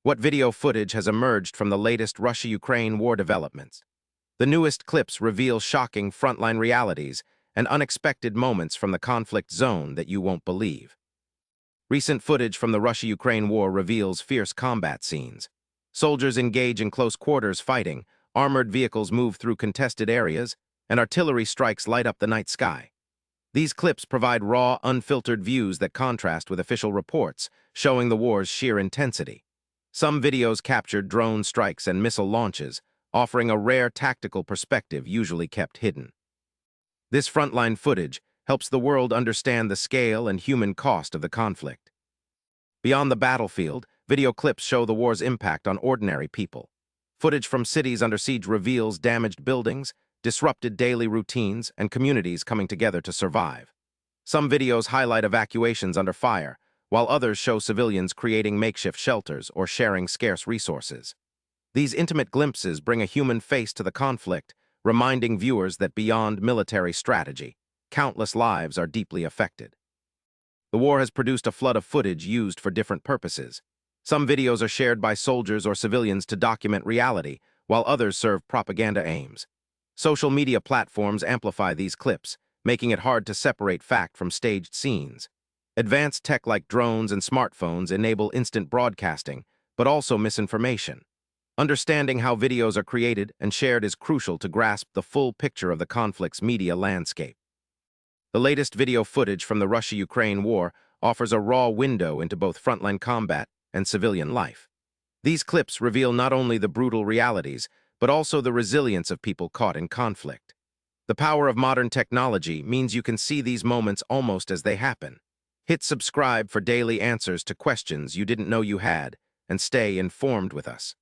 What video footage has emerged from the latest Russia-Ukraine war developments? The newest clips reveal shocking frontline realities and unexpected moments from the conflict zone that you won't believe. Recent footage from the Russia-Ukraine war reveals fierce combat scenes. Soldiers engage in close quarters fighting, armored vehicles move through contested areas, and artillery strikes light up the night sky. These clips provide raw, unfiltered views that contrast with official reports, showing the war's sheer intensity. Some videos captured drone strikes and missile launches, offering a rare tactical perspective usually kept hidden. This frontline footage helps the world understand the scale and human cost of the conflict. Beyond the battlefield, video clips show the war's impact on ordinary people. Footage from cities under siege reveals damaged buildings, disrupted daily routines, and communities coming together to survive. Some videos highlight evacuations under fire, while others show civilians creating makeshift shelters or sharing scarce resources. These intimate glimpses bring a human face to the conflict, reminding viewers that beyond military strategy, countless lives are deeply affected. The war has produced a flood of footage used for different purposes. Some videos are shared by soldiers or civilians to document reality, while others serve propaganda aims. Social media platforms amplify these clips, making it hard to separate fact from staged scenes. Advanced tech like drones and smartphones enable instant broadcasting, but also misinformation. Understanding how videos are created and shared is crucial to grasp the full picture of the conflict's media landscape. The latest video footage from the Russia-Ukraine war offers a raw window into both frontline combat and civilian life. These clips reveal not only the brutal realities, but also the resilience of people caught in conflict. The power of modern technology means you can see these moments almost as they happen. Hit subscribe for daily answers to questions you didn't know you had, and stay informed with us.